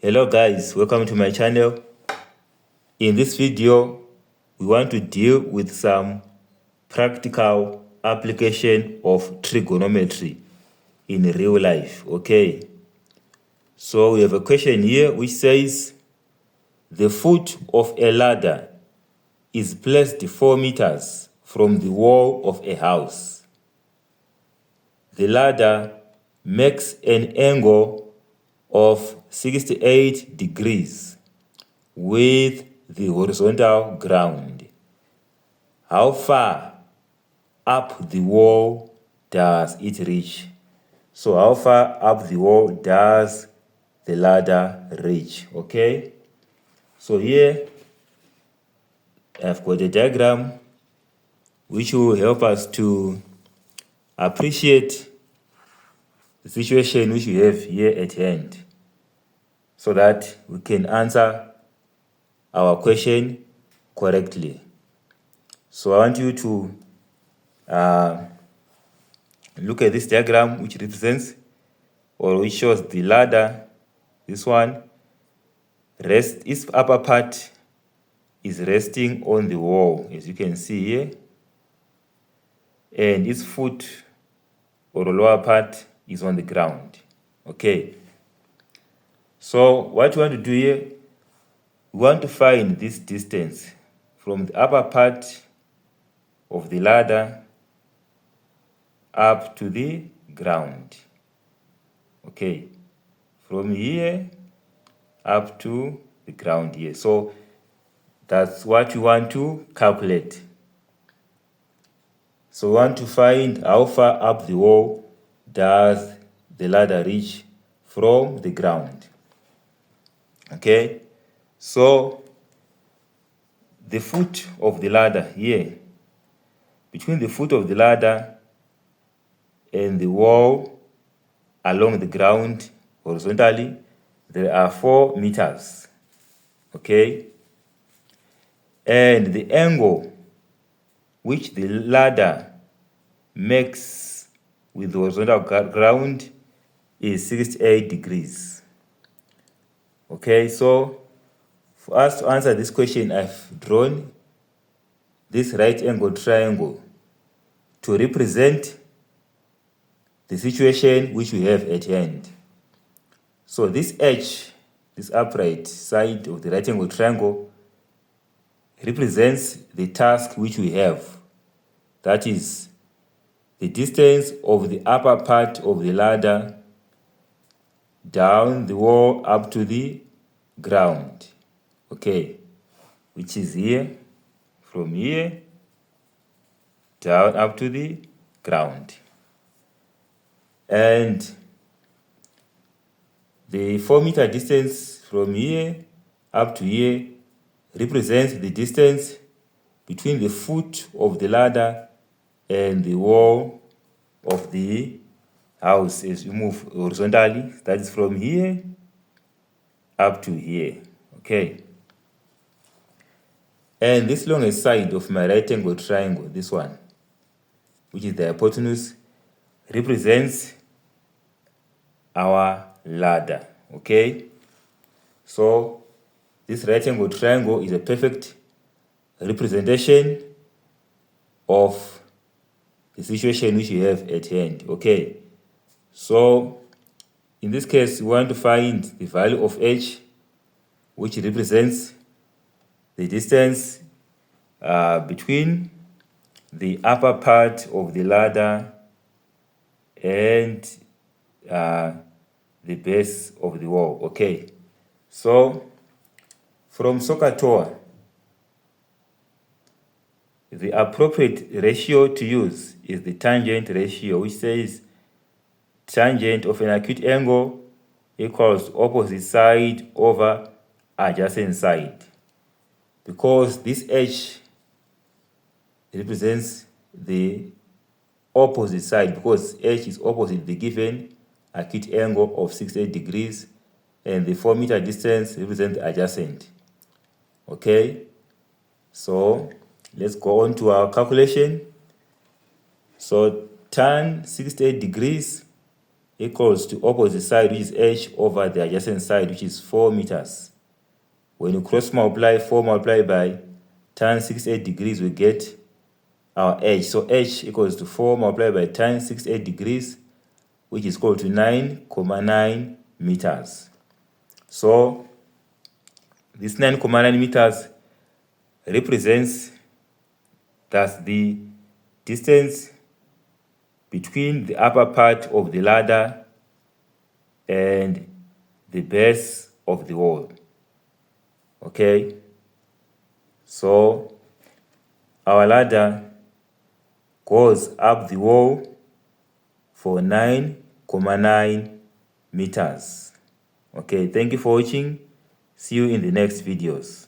Hello guys, welcome to my channel. In this video, we want to deal with some practical application of trigonometry in real life, okay? So we have a question here which says, the foot of a ladder is placed 4 meters from the wall of a house. The ladder makes an angle of 68 degrees with the horizontal ground. How far up the wall does it reach? So how far up the wall does the ladder reach? Okay, so here I've got a diagram which will help us to appreciate the situation which we have here at hand so that we can answer our question correctly. So I want you to look at this diagram which represents or which shows the ladder. This one its upper part is resting on the wall, as you can see here, and its foot or lower part is on the ground. Okay, so what we want to do here, we want to find this distance from the upper part of the ladder up to the ground. Okay, from here up to the ground here. So that's what you want to calculate. So we want to find how far up the wall does the ladder reach from the ground. Okay, so the foot of the ladder here, between the foot of the ladder and the wall along the ground horizontally, there are 4 meters. Okay, and the angle which the ladder makes with the horizontal ground is 68 degrees. Okay, so for us to answer this question, I've drawn this right angle triangle to represent the situation which we have at hand. So this edge, this upright side of the right angle triangle, represents the task which we have. That is the distance of the upper part of the ladder down the wall up to the ground. Okay, which is here, from here down up to the ground. And the 4 meter distance from here up to here represents the distance between the foot of the ladder and the wall of the house as you move horizontally. That is from here up to here. Okay, and this longest side of my right angle triangle, this one, which is the hypotenuse, represents our ladder. Okay, so this right angle triangle is a perfect representation of the situation which we have at hand. Okay, so in this case, we want to find the value of h, which represents the distance between the upper part of the ladder and the base of the wall. Okay, so from SOHCAHTOA, the appropriate ratio to use is the tangent ratio, which says tangent of an acute angle equals opposite side over adjacent side. Because this h represents the opposite side, because h is opposite the given acute angle of 68 degrees, and the 4 meter distance represents the adjacent. Okay, so let's go on to our calculation. So tan 68 degrees equals to opposite side, which is h, over the adjacent side, which is 4 meters. When you cross multiply 4 multiplied by tan 68 degrees, we get our h. So h equals to 4 multiplied by tan 68 degrees, which is equal to 9,9 meters. So this 9,9 meters represents thus the distance between the upper part of the ladder and the base of the wall. Okay, so our ladder goes up the wall for 9,9 meters. Okay, thank you for watching. See you in the next videos.